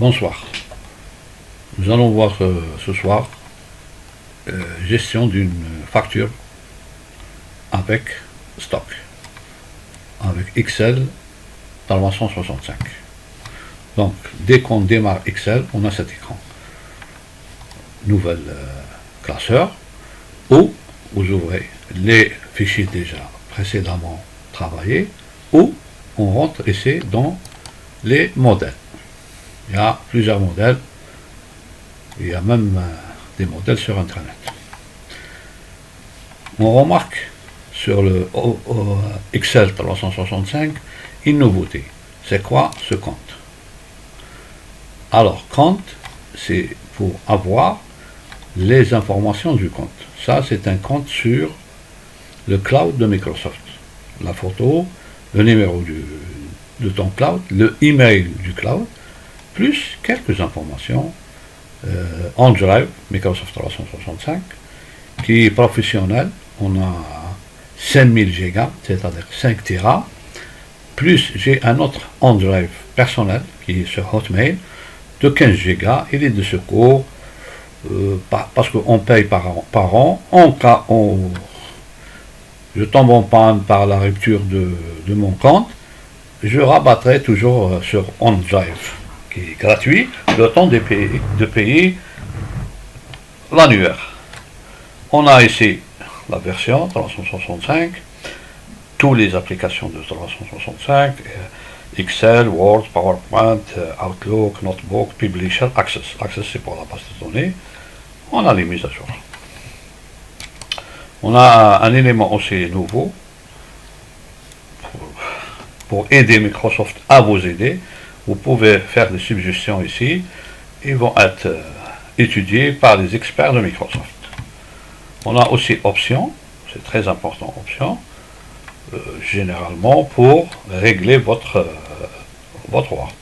Bonsoir. Nous allons voir ce soir gestion d'une facture avec stock, avec Excel dans la 165. Donc, dès qu'on démarre Excel, on a cet écran. Nouvelle classeur, où vous ouvrez les fichiers déjà précédemment travaillés, ou on rentre ici dans les modèles. Il y a plusieurs modèles, il y a même des modèles sur Internet. On remarque sur le Excel 365 une nouveauté. C'est quoi ce compte? Alors, compte, c'est pour avoir les informations du compte. Ça, c'est un compte sur le cloud de Microsoft. La photo, le numéro de ton cloud, le email du cloud, plus quelques informations en Drive, Microsoft 365, qui est professionnel. On a 5000 gigas, c'est-à-dire 5 Tera, plus j'ai un autre OneDrive personnel qui est sur Hotmail de 15 gigas. Il est de secours parce qu'on paye par an. En cas où je tombe en panne par la rupture de mon compte, je rabattrai toujours sur OneDrive, qui est gratuit, le temps de payer l'annuaire. On a ici la version 365, toutes les applications de 365, Excel, Word, PowerPoint, Outlook, Notebook, Publisher, Access. Access, c'est pour la base de données. On a les mises à jour. On a un élément aussi nouveau pour aider Microsoft à vous aider. Vous pouvez faire des suggestions ici. Ils vont être étudiés par les experts de Microsoft. On a aussi options, c'est très important, options, généralement pour régler votre Word.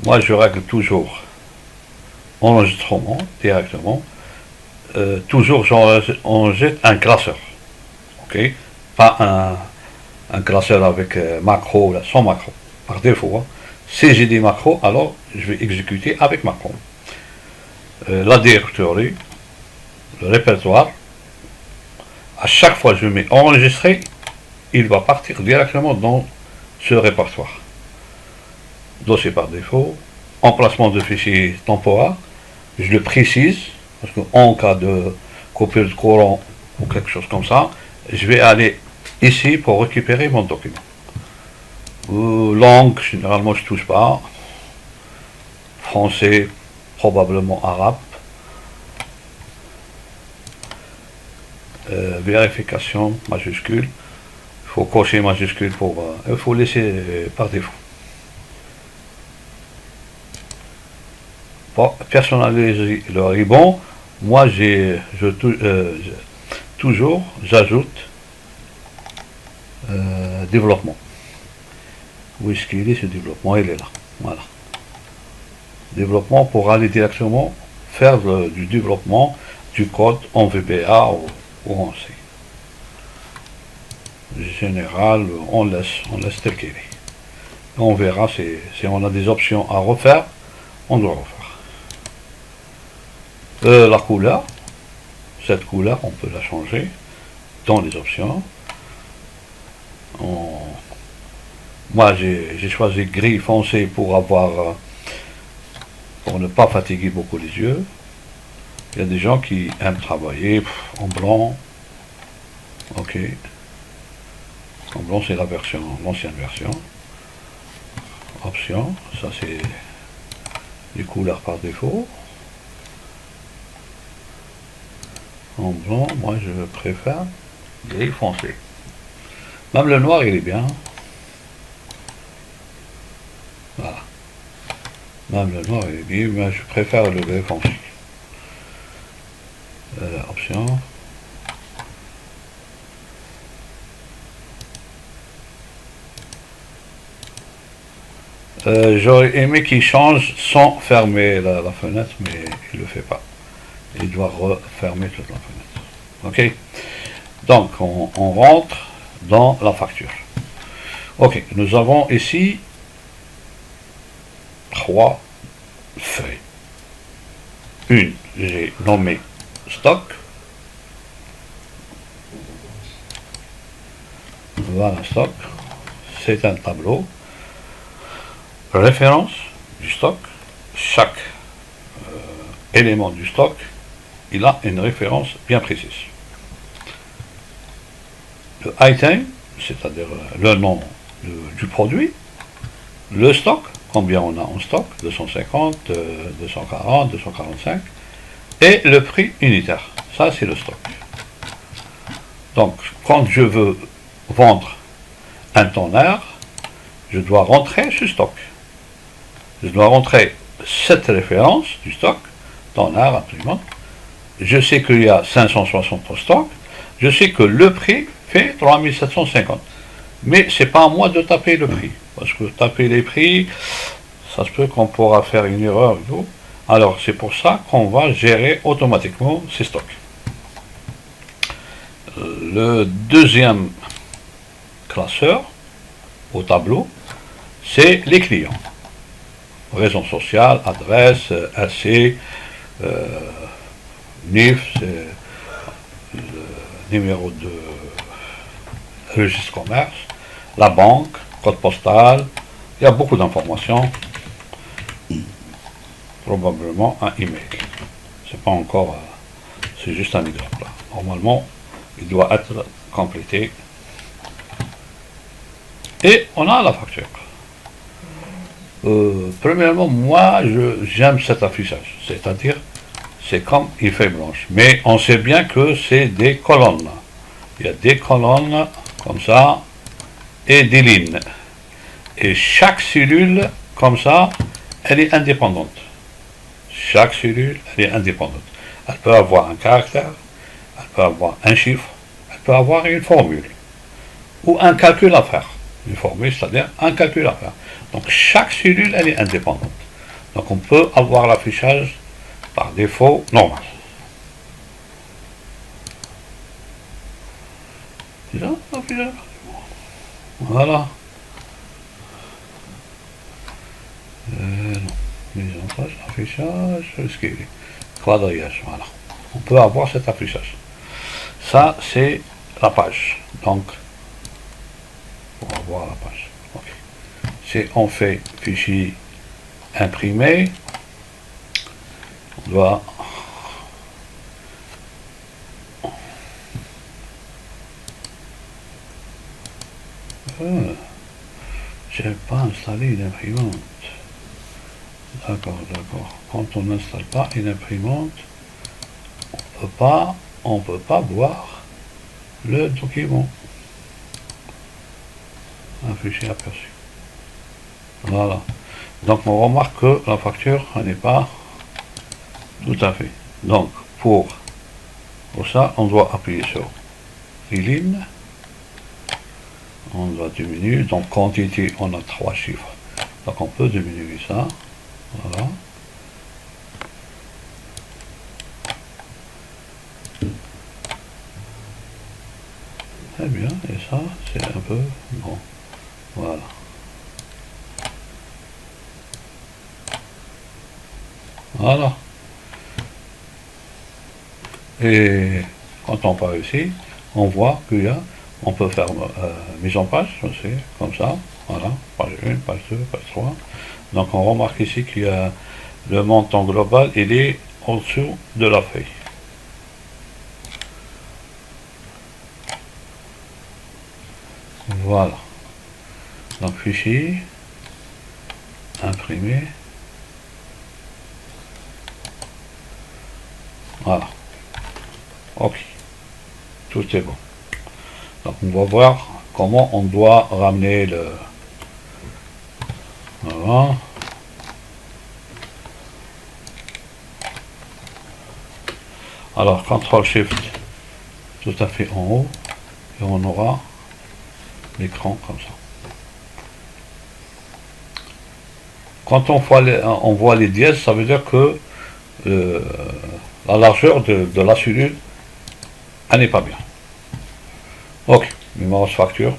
Moi, je règle toujours enregistrement directement. Toujours, j'enregistre un classeur. Ok, pas un classeur avec macro, là, sans macro, par défaut. Hein. Si j'ai des macros, alors je vais exécuter avec macro. La directory, le répertoire, à chaque fois que je mets enregistrer, il va partir directement dans ce répertoire. Dossier par défaut, emplacement de fichier temporaire, je le précise, parce qu'en cas de coupure de courant ou quelque chose comme ça, je vais aller ici pour récupérer mon document. Langue, généralement je ne touche pas. Français, probablement arabe. Vérification, majuscule. Il faut cocher majuscule pour... il faut laisser par défaut. Pour personnaliser le ruban, moi toujours j'ajoute développement. Où est-ce qu'il est ce développement? Il est là. Voilà. Développement pour aller directement faire du développement du code en VBA ou en C. Général, on laisse tel qu'il est. On verra si on a des options à refaire, on doit refaire. La couleur, cette couleur, on peut la changer dans les options. Moi, j'ai choisi gris foncé pour ne pas fatiguer beaucoup les yeux. Il y a des gens qui aiment travailler en blanc. Ok. En blanc, c'est l'ancienne version. Option, ça c'est les couleurs par défaut. En blanc, moi je préfère gris foncé. Même le noir, il est bien. Voilà. Même le noir, il est bien, mais je préfère le gris foncé. Option. J'aurais aimé qu'il change sans fermer la fenêtre, mais il ne le fait pas. Il doit refermer toute la fenêtre. Ok. Donc, on rentre dans la facture. Ok. Nous avons ici 3 une, j'ai nommé stock. Voilà, stock. C'est un tableau. Référence du stock. Chaque élément du stock, il a une référence bien précise. Le item, c'est-à-dire le nom du produit. Le stock, combien on a en stock, 250, 240, 245. Et le prix unitaire, ça c'est le stock. Donc, quand je veux vendre un tonnerre, je dois rentrer ce stock. Je dois rentrer cette référence du stock, tonnerre, imprimante. Je sais qu'il y a 560 au stock. Je sais que le prix fait 3750. Mais c'est pas à moi de taper le prix. Parce que taper les prix, ça se peut qu'on pourra faire une erreur et tout. Alors c'est pour ça qu'on va gérer automatiquement ces stocks. Le deuxième classeur au tableau, c'est les clients. Raison sociale, adresse, RC, NIF, c'est le numéro de registre commerce, la banque, code postal, il y a beaucoup d'informations, probablement un email. C'est pas encore, c'est juste un exemple. Normalement, il doit être complété. Et on a la facture. Premièrement, moi, j'aime cet affichage, c'est-à-dire, c'est comme il fait blanche. Mais on sait bien que c'est des colonnes. Il y a des colonnes comme ça et des lignes. Et chaque cellule, comme ça, elle est indépendante. Chaque cellule, elle est indépendante. Elle peut avoir un caractère, elle peut avoir un chiffre, elle peut avoir une formule ou un calcul à faire. Une formule, c'est-à-dire un calcul à faire. Donc chaque cellule, elle est indépendante. Donc on peut avoir l'affichage par défaut normal. C'est ça, l'affichage. Voilà. Non. Mise en place, affichage, scaling. Quadrillage, voilà. On peut avoir cet affichage. Ça, c'est la page. Donc, on va voir la page. Okay. Si on fait fichier imprimé, on doit j'ai pas installé une imprimante. D'accord. Quand on n'installe pas une imprimante, on peut pas voir le document. Un fichier aperçu. Voilà. Donc on remarque que la facture n'est pas tout à fait. Donc pour ça, on doit appuyer sur Elimine. On doit diminuer. Donc quantité, on a 3 chiffres. Donc on peut diminuer ça. Voilà. Très bien. Et ça, c'est un peu bon. Voilà. Voilà. Et quand on part ici, on voit qu'il y a, on peut faire mise en page aussi, comme ça. Voilà. Page 1, page 2, page 3. Donc on remarque ici qu'il y a le montant global, il est au-dessous de la feuille. Voilà. Donc fichier, imprimé. Voilà. Ok. Tout est bon. Donc on va voir comment on doit ramener le... Voilà. Alors, CTRL-SHIFT tout à fait en haut, et on aura l'écran comme ça. Quand on voit les dièses, ça veut dire que la largeur de la cellule, elle n'est pas bien. Ok, numéro de facture,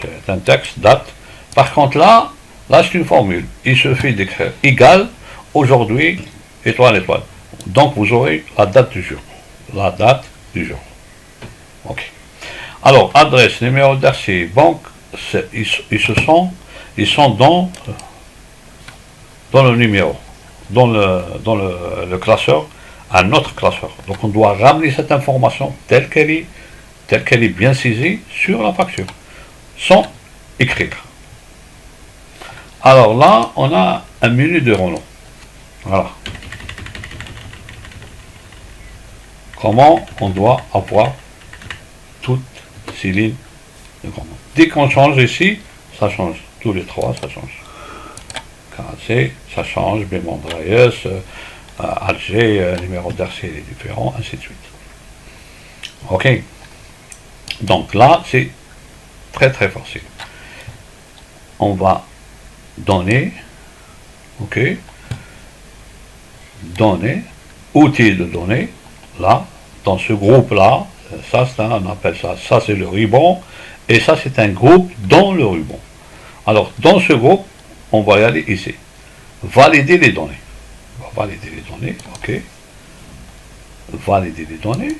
c'est un texte, date. Par contre là c'est une formule. Il suffit d'écrire égal, aujourd'hui, étoile, étoile. Donc vous aurez la date du jour. La date du jour. Ok. Alors, adresse, numéro d'archive, banque, ils sont dans le numéro, dans le classeur, un autre classeur. Donc on doit ramener cette information telle qu'elle est bien saisie sur la facture, sans écrire. Alors là, on a un menu de Renault. Voilà. Comment on doit avoir toutes ces lignes de commande. Dès qu'on change ici, ça change. Tous les trois, ça change. KC, ça change. Bémol Dreyes, Alger, numéro d'RC est différent, ainsi de suite. Ok. Donc là, c'est très très facile. On va donner, ok, donner, outil de données, là, dans ce groupe-là, ça, on appelle ça c'est le ruban, et ça c'est un groupe dans le ruban. Alors, dans ce groupe, on va y aller ici. Valider les données. On va valider les données, ok. Valider les données.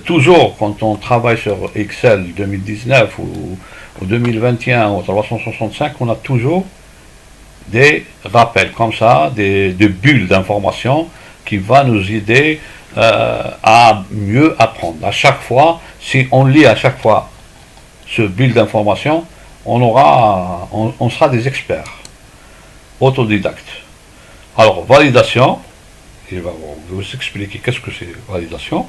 Toujours, quand on travaille sur Excel 2019 ou 2021 ou 365, on a toujours des rappels comme ça, des bulles d'informations qui vont nous aider à mieux apprendre. À chaque fois, si on lit à chaque fois ce bulle d'informations, on sera des experts, autodidactes. Alors, validation, je vais vous expliquer qu'est-ce que c'est validation.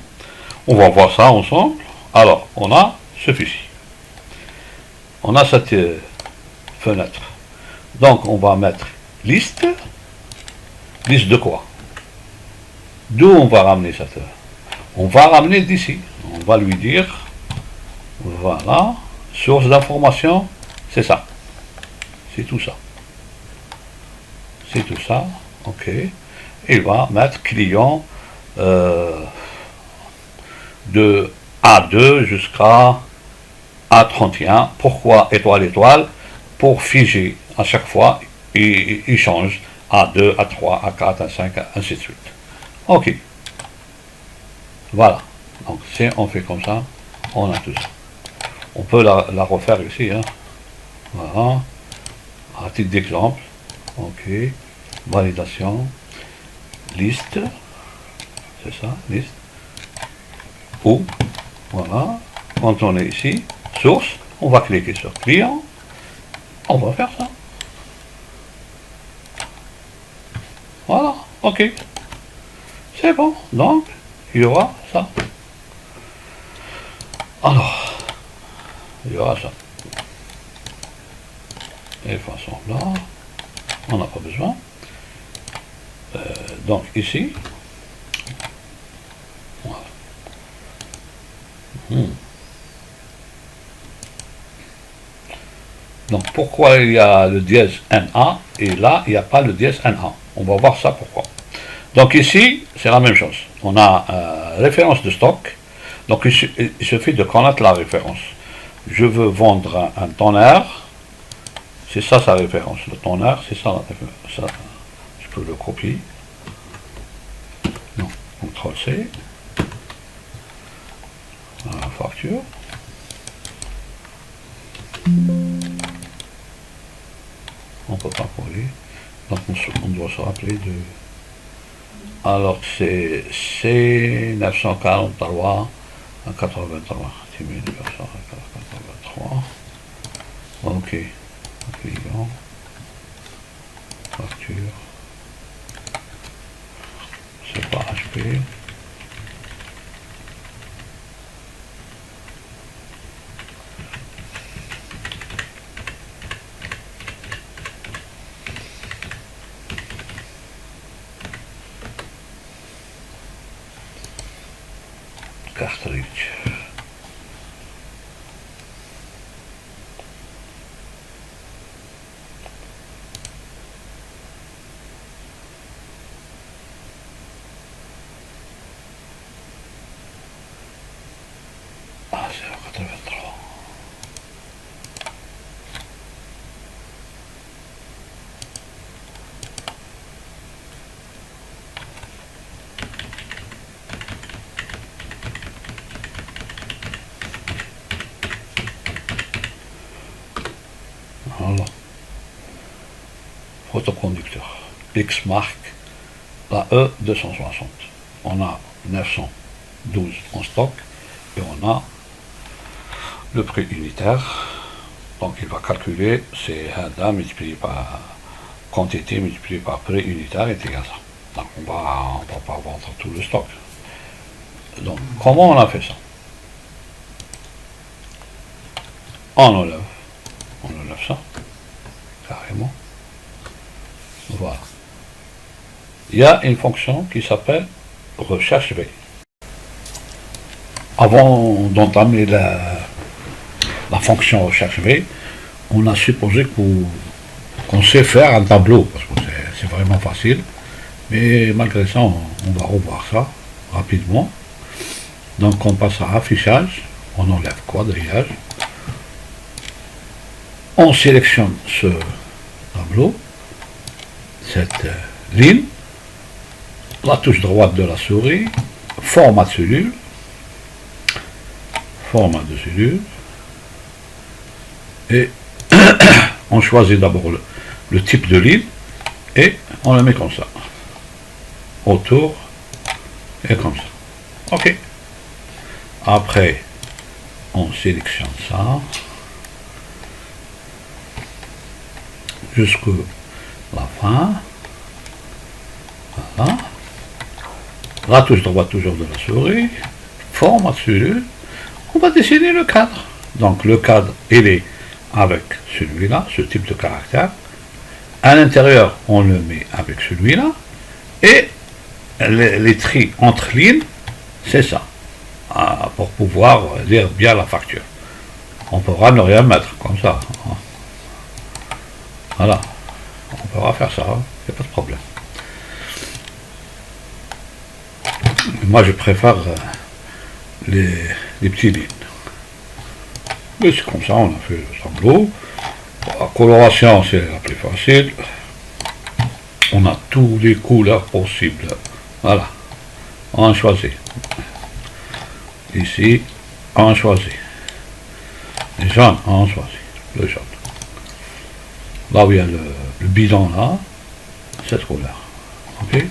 On va voir ça ensemble. Alors, on a ce fichier. On a cette fenêtre. Donc, on va mettre liste. Liste de quoi? D'où on va ramener cette? On va ramener d'ici. On va lui dire, voilà, source d'information, c'est ça. C'est tout ça. C'est tout ça. Ok. Il va mettre client de A2 jusqu'à A31. Pourquoi étoile, étoile? Pour figer à chaque fois, il change A2, A3, A4, A5, ainsi de suite. Ok. Voilà. Donc si on fait comme ça, on a tout ça. On peut la refaire ici. Hein. Voilà. À titre d'exemple. Ok. Validation. Liste. C'est ça, liste. Ou, voilà. Quand on est ici, source, on va cliquer sur client. On va faire ça. Voilà. Ok. C'est bon. Donc, il y aura ça. Alors, il y aura ça. Et de façon là, on n'a pas besoin. Donc ici, voilà. Donc pourquoi il y a le dièse NA et là il n'y a pas le dièse NA? On va voir ça pourquoi. Donc ici, c'est la même chose. On a référence de stock. Donc il suffit de connaître la référence. Je veux vendre un tonnerre. C'est ça sa référence. Le tonnerre, c'est ça la référence. Ça, je peux le copier. Non, CTRL C. La facture. On ne peut pas coller. Donc on doit se rappeler de... Alors c'est C943 à 83. 1983. Ok. Client. Facture. C'est pas HP. Cartridge. Ah, c'est le 83. photoconducteur. X marque la E260. On a 912 en stock et on a le prix unitaire. Donc il va calculer, c'est Hada multiplié par quantité multiplié par prix unitaire est égal à ça. Donc on va pas vendre tout le stock. Donc comment on a fait ça? On enlève ça, carrément. Voilà. Il y a une fonction qui s'appelle recherche V. Avant d'entamer la fonction recherche V, on a supposé qu'on sait faire un tableau, parce que c'est vraiment facile, mais malgré ça, on va revoir ça rapidement. Donc on passe à affichage, on enlève quadrillage, on sélectionne ce tableau, cette ligne, la touche droite de la souris, format de cellule, et on choisit d'abord le type de ligne et on le met comme ça, autour et comme ça. Ok. Après, on sélectionne ça jusqu'à la fin. Voilà. La touche droite toujours de la souris, format de cellule, on va dessiner le cadre. Donc le cadre, il est avec celui-là, ce type de caractère. À l'intérieur, on le met avec celui-là. Et les tris entre lignes, c'est ça. Pour pouvoir lire bien la facture. On pourra ne rien mettre comme ça. Voilà. On pourra faire ça, il n'y a pas de problème. Moi, je préfère les petites lignes. Mais c'est comme ça, on a fait le tableau. La coloration, c'est la plus facile. On a toutes les couleurs possibles. Voilà. On choisit. Ici, on choisit. Les jaunes, on choisit. Le jaune. Là où il y a le bidon, là, cette couleur. Ok.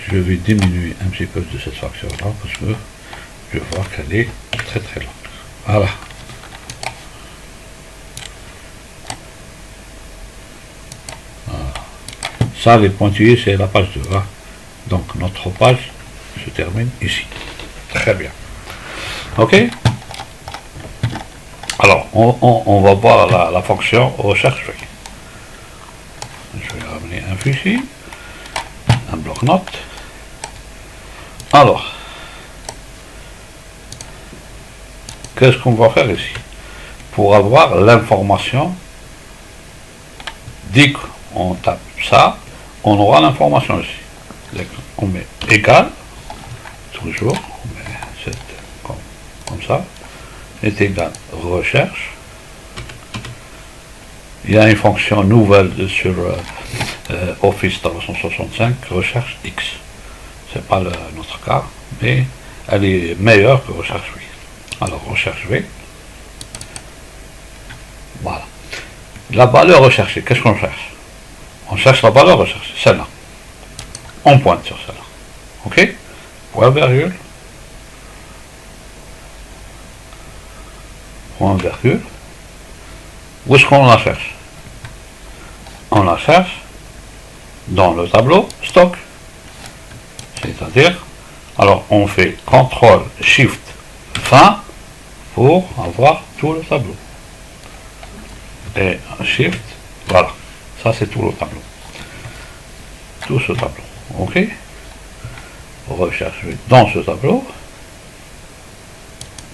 Je vais diminuer un petit peu de cette facture-là parce que je vois qu'elle est très très longue. Voilà. Ça, les pointillés, c'est la page 2. Hein. Donc notre page se termine ici. Très bien. Ok. Alors, on va voir la fonction recherche. Je vais ramener un fichier, un bloc-notes. Alors, qu'est-ce qu'on va faire ici? Pour avoir l'information, dès qu'on tape ça, on aura l'information ici. On met égal, toujours, on met 7 comme ça, est égal recherche. Il y a une fonction nouvelle sur Office 365, recherche X. C'est pas notre cas, mais elle est meilleure que recherche V. Alors recherche V. Voilà. La valeur recherchée, qu'est-ce qu'on cherche? On cherche la valeur recherchée, celle-là. On pointe sur celle-là. Ok? Point virgule. Point virgule. Où est-ce qu'on la cherche? On la cherche dans le tableau stock. C'est-à-dire, alors on fait CTRL SHIFT fin pour avoir tout le tableau. Et SHIFT, voilà. Ça c'est tout le tableau. Tout ce tableau. Ok? Recherche dans ce tableau.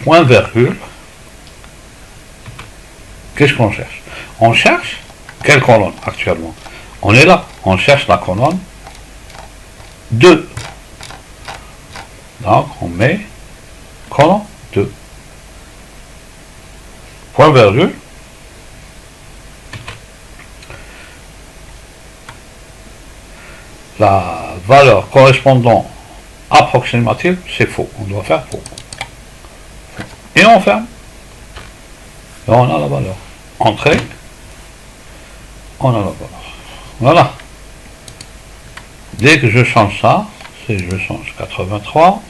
Point virgule. Qu'est-ce qu'on cherche? On cherche quelle colonne actuellement? On est là. On cherche la colonne 2. Donc on met colonne 2. Point virgule. La valeur correspondant approximative, c'est faux. On doit faire faux. Et on ferme. et on a la valeur. Entrée, on a la valeur. Voilà. Dès que je change ça, c'est je change 83.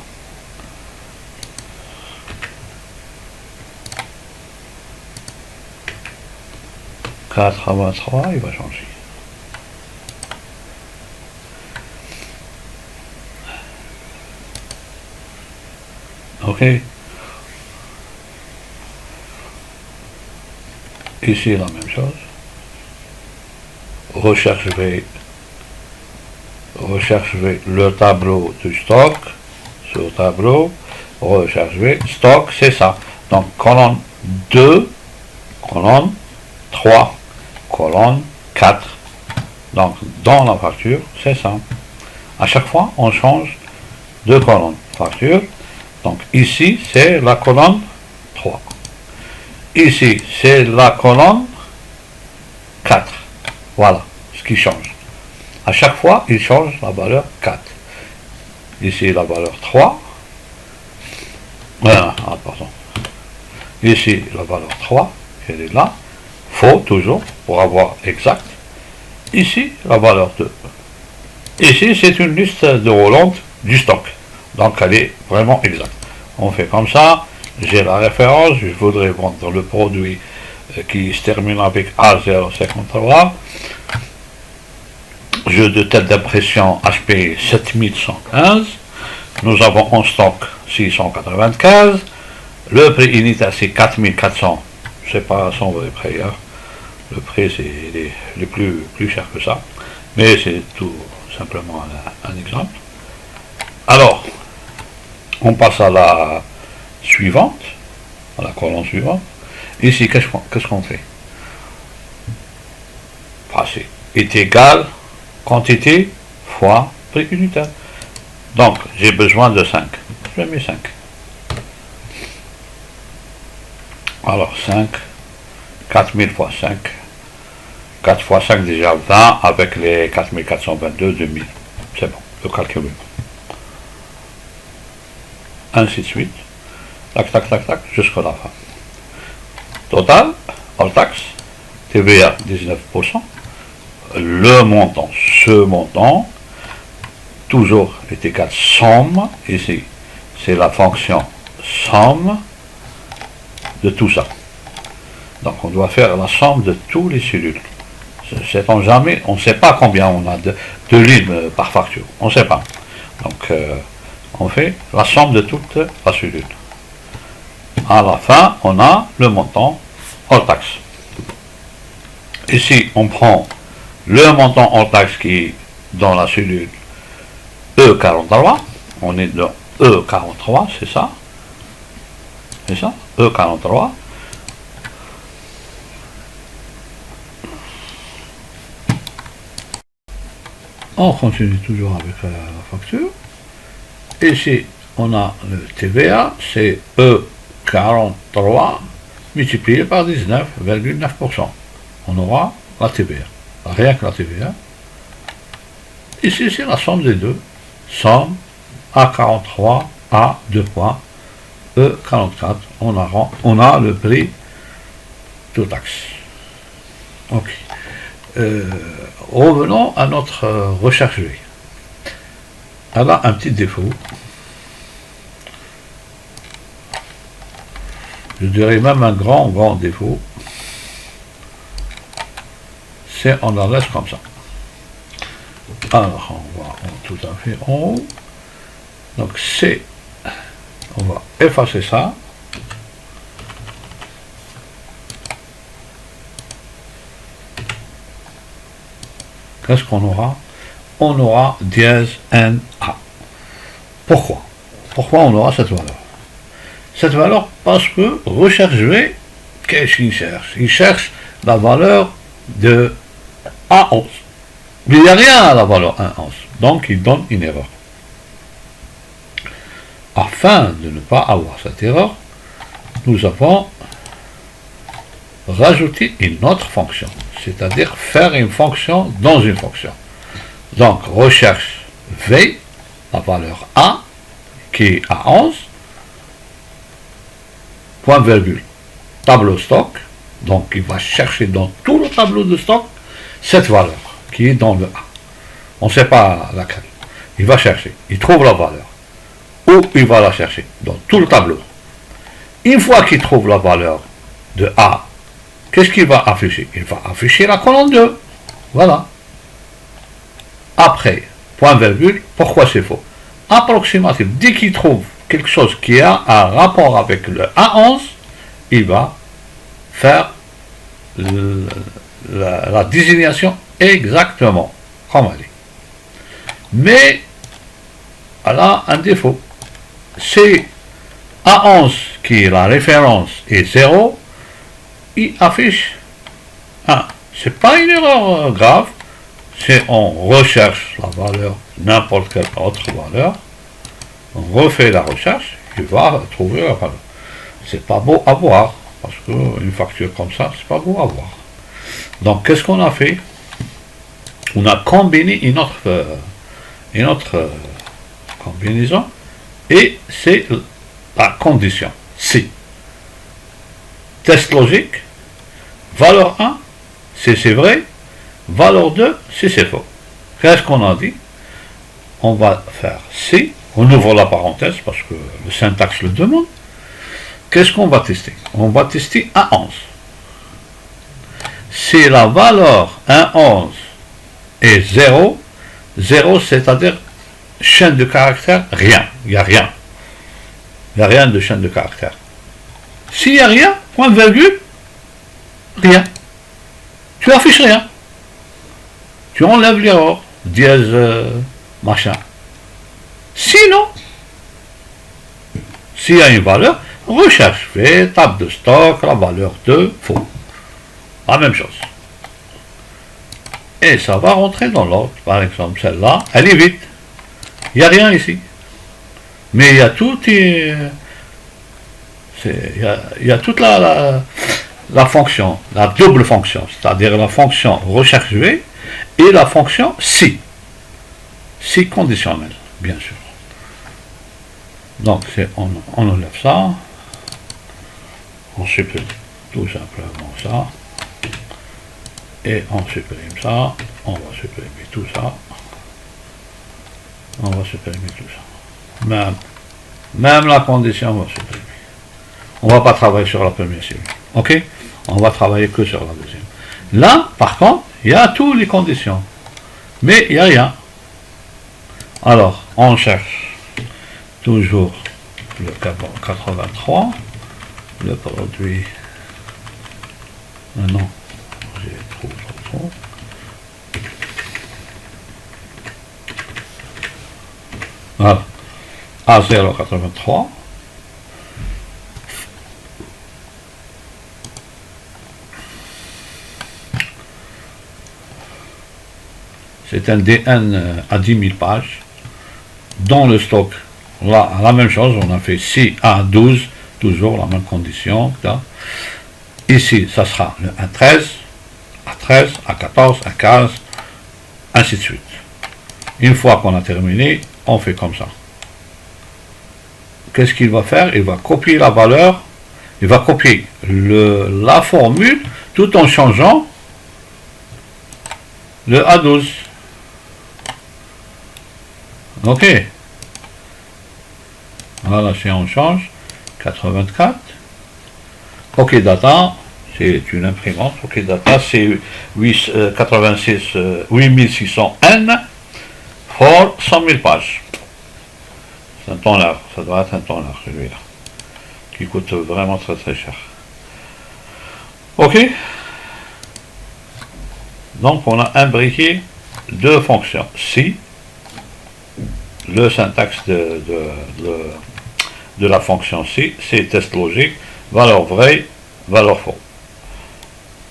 Il va changer. Ok. Ici la même chose. Rechercherez le tableau du stock. Sur tableau, rechercherez stock, c'est ça. Donc colonne 2, colonne 3, colonne 4. Donc dans la facture, c'est ça. À chaque fois, on change de colonne. Facture. Donc ici, c'est la colonne 3. Ici, c'est la colonne 4. Voilà ce qui change. À chaque fois, il change la valeur 4. Ici, la valeur 3. Pardon. Ici, la valeur 3, elle est là. Faux, toujours, pour avoir exact. Ici, la valeur 2. Ici, c'est une liste de Roland du stock. Donc, elle est vraiment exacte. On fait comme ça. J'ai la référence. Je voudrais vendre le produit qui se termine avec A053. Jeu de tête d'impression HP 7115. Nous avons en stock 695. Le prix unitaire, c'est 4400. C'est pas son vrai prix. Hein. Le prix, c'est plus cher que ça. Mais c'est tout simplement un exemple. Alors, on passe à la suivante, à la colonne suivante. Ici, qu'est-ce qu'on fait? Passer est égal quantité fois prix unitaire. Donc, j'ai besoin de 5. Je mets 5. Alors, 5, 4000 fois 5. 4 fois 5, déjà 20, avec les 4422, 2000. C'est bon, le calcul est bon. Ainsi de suite. Tac, tac, tac, tac, jusqu'à la fin. Total, hors taxe, TVA 19%. Le montant, ce montant, toujours est égal somme. Ici, c'est la fonction somme de tout ça. Donc, on doit faire la somme de tous les cellules. Sait-on jamais, on ne sait pas combien on a de lignes par facture. On ne sait pas. Donc, on fait la somme de toute la cellule. À la fin, on a le montant hors taxe. Ici, on prend le montant hors taxe qui est dans la cellule E43. On est dans E43, c'est ça. C'est ça, E43. On continue toujours avec la facture. Ici, on a le TVA, c'est E43 multiplié par 19,9%. On aura la TVA. Rien que la TVA. Ici, c'est la somme des deux. Somme A43, A, 2 points, E44. On a le prix de taxe. Ok. Revenons à notre recherche V. Elle a un petit défaut. Je dirais même un grand défaut. C'est on la laisse comme ça. Alors, on va tout à fait en haut. Donc, c'est, on va effacer ça. Qu'est-ce qu'on aura? On aura dièse NA. Pourquoi? Pourquoi on aura cette valeur? Cette valeur, parce que recherche V, qu'est-ce qu'il cherche? Il cherche la valeur de A11. Il n'y a rien à la valeur 1,11. Donc, il donne une erreur. Afin de ne pas avoir cette erreur, nous avons rajouté une autre fonction, c'est-à-dire faire une fonction dans une fonction. Donc, recherche V, la valeur A, qui est à 11, point virgule, tableau stock, Donc il va chercher dans tout le tableau de stock cette valeur qui est dans le A. On ne sait pas laquelle. Il va chercher, il trouve la valeur. Où il va la chercher? Dans tout le tableau. Une fois qu'il trouve la valeur de A, qu'est-ce qu'il va afficher? Il va afficher la colonne 2. Voilà. Après, point virgule, pourquoi c'est faux? Approximatif, dès qu'il trouve quelque chose qui a un rapport avec le A11, il va faire la désignation exactement comme elle est. Mais elle a un défaut. C'est A11 qui est la référence et 0, il affiche 1. C'est pas une erreur grave, c'est on recherche la valeur, n'importe quelle autre valeur, on refait la recherche, il va trouver la valeur. C'est pas beau à voir, parce qu'une facture comme ça, c'est pas beau à voir. Donc, qu'est-ce qu'on a fait? On a combiné une autre combinaison, et c'est la condition. Si test logique, valeur 1, si c'est vrai, valeur 2, si c'est faux. Qu'est-ce qu'on a dit? On va faire si, on ouvre la parenthèse parce que le syntaxe le demande. Qu'est-ce qu'on va tester? On va tester A11. Si la valeur A11 est 0, 0 c'est-à-dire chaîne de caractères, rien, il n'y a rien. Il n'y a rien de chaîne de caractères. S'il n'y a rien, point virgule, rien. Tu affiches rien. Tu enlèves l'erreur, dièse, machin. Sinon, s'il y a une valeur, recherche fait, table de stock, la valeur 2, faux. La même chose. Et ça va rentrer dans l'ordre. Par exemple, celle-là, elle est vide. Il n'y a rien ici. Mais il y a tout, il y a toute la fonction, la double fonction, c'est-à-dire la fonction recherche V et la fonction si. Si conditionnelle, bien sûr. Donc, on enlève ça, on supprime tout simplement ça, et on supprime ça, on va supprimer tout ça, on va supprimer tout ça. Même la condition, on va supprimer. On ne va pas travailler sur la première série. Ok? On va travailler que sur la deuxième. Là, par contre, il y a toutes les conditions. Mais il n'y a rien. Alors, on cherche toujours le 83, le produit. Non, j'ai trop. Voilà. A083. C'est un DN à 10 000 pages. Dans le stock, là, la même chose, on a fait si A12, toujours la même condition. Là. Ici, ça sera le A13, A13, A14, A15, ainsi de suite. Une fois qu'on a terminé, on fait comme ça. Qu'est-ce qu'il va faire? Il va copier la valeur, il va copier la formule tout en changeant le A12. Ok. Voilà, si on change, 84. Ok Data, c'est une imprimante. Ok Data, c'est 8600N pour 100 000 pages. C'est un tonneur, ça doit être un tonneur celui-là, qui coûte vraiment très très cher. Ok. Donc on a imbriqué deux fonctions. Si le syntaxe de la fonction si, c'est test logique, valeur vraie, valeur faux.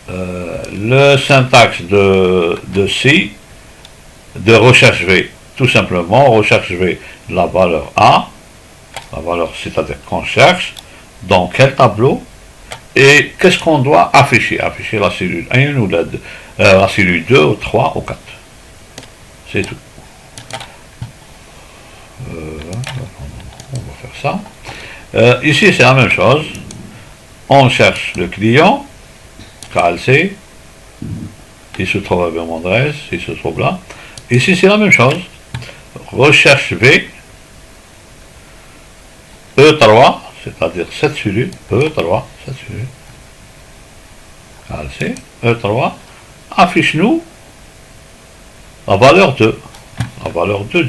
Le syntaxe de si, de recherche V, tout simplement, recherche V la valeur A, la valeur c'est-à-dire qu'on cherche, dans quel tableau, et qu'est-ce qu'on doit afficher? Afficher la cellule 1 ou la cellule 2 ou 3 ou 4. C'est tout. On va faire ça. Ici, c'est la même chose. On cherche le client KLC, il se trouve à Bermondres, il se trouve là. Ici, c'est la même chose. Recherche V, E3, c'est-à-dire 7 cellules, E3, 7 cellules, KLC, E3, affiche-nous la valeur 2, la valeur 2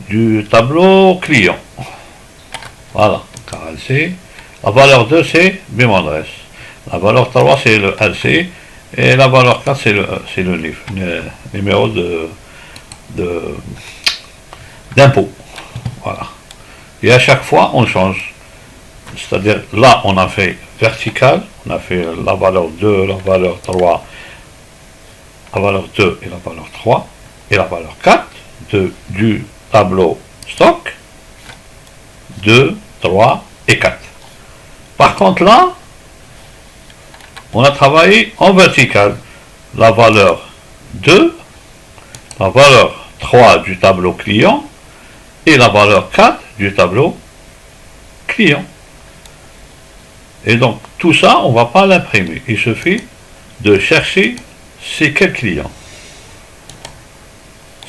du tableau client. Voilà, KLC. La valeur 2, c'est Bermondres. La valeur 3, c'est le LC. Et la valeur 4, c'est le livre, le numéro d'impôt. Voilà. Et à chaque fois, on change. C'est-à-dire, là, on a fait vertical, on a fait la valeur 2, la valeur 3, la valeur 2 et la valeur 3, et la valeur 4 du tableau stock, 2, 3 et 4. Par contre, là, on a travaillé en vertical. La valeur 2, la valeur 3 du tableau client et la valeur 4 du tableau client. Et donc, tout ça, on ne va pas l'imprimer. Il suffit de chercher c'est quel client.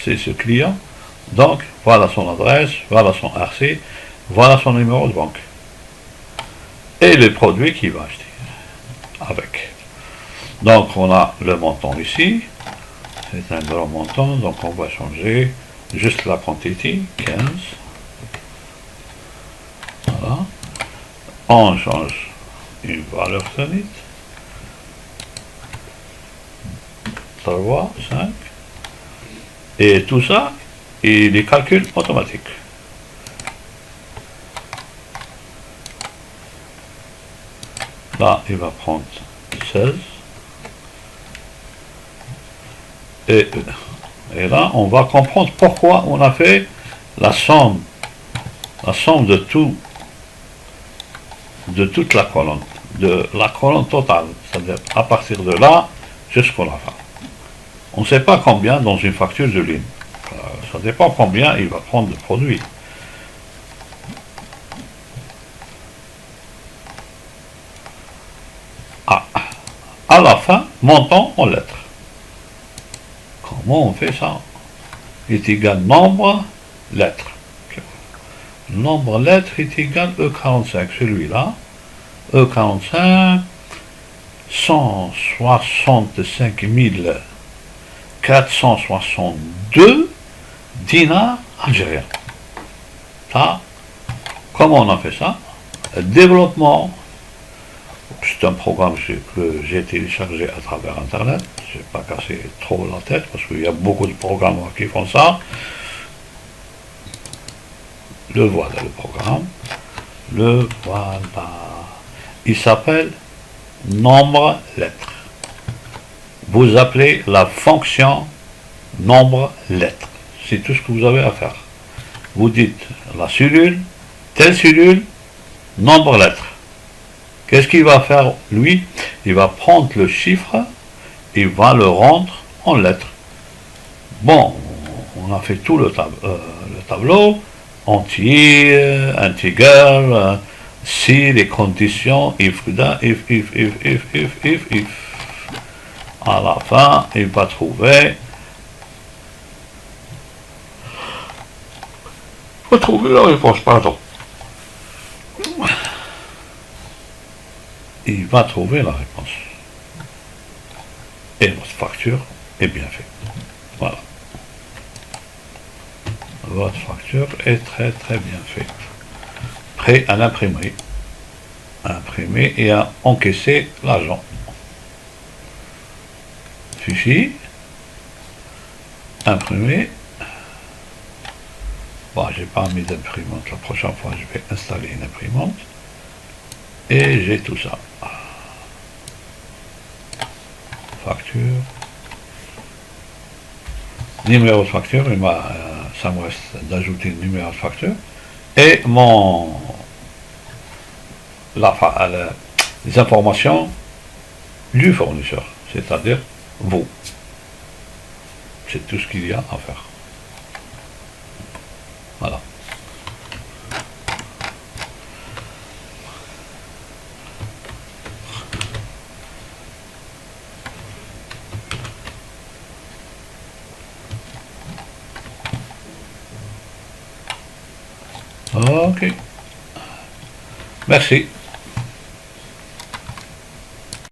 C'est ce client. Donc, voilà son adresse, voilà son RC, voilà son numéro de banque. Et le produit qu'il va acheter avec. Donc on a le montant ici, c'est un grand montant, donc on va changer juste la quantité, 15. Voilà. On change une valeur solide, 3, 5, et tout ça, et les calculs automatiques. Là, il va prendre 16. Et là, on va comprendre pourquoi on a fait la somme de toute la colonne, de la colonne totale, c'est-à-dire à partir de là jusqu'à la fin. On ne sait pas combien dans une facture de ligne. Ça dépend combien il va prendre de produit. À la fin, montant en lettres. Comment on fait ça? Est égal nombre lettres. Nombre lettres est égal E45. Celui-là, E45, 165 462 dinars algériens. Ça, comment on a fait ça? Développement. C'est un programme que j'ai téléchargé à travers Internet. Je n'ai pas cassé trop la tête parce qu'il y a beaucoup de programmes qui font ça. Le voilà, le programme. Le voilà. Il s'appelle nombre lettres. Vous appelez la fonction nombre lettres. C'est tout ce que vous avez à faire. Vous dites la cellule, telle cellule, nombre lettres. Qu'est-ce qu'il va faire, lui? Il va prendre le chiffre, il va le rendre en lettres. Bon, on a fait tout le tableau, entier, integer, si les conditions, if. À la fin, il va trouver la réponse, pardon. Il va trouver la réponse. Et votre facture est bien faite. Voilà. Votre facture est très très bien faite. Prêt à l'imprimer. Imprimer et à encaisser l'argent. Fichier. Imprimer. Bon, j'ai pas mis d'imprimante. La prochaine fois, je vais installer une imprimante. Et j'ai tout ça. Facture. Numéro de facture, ça me reste d'ajouter le numéro de facture. Et les informations du fournisseur, c'est-à-dire vous. C'est tout ce qu'il y a à faire. Voilà. Ok. Merci.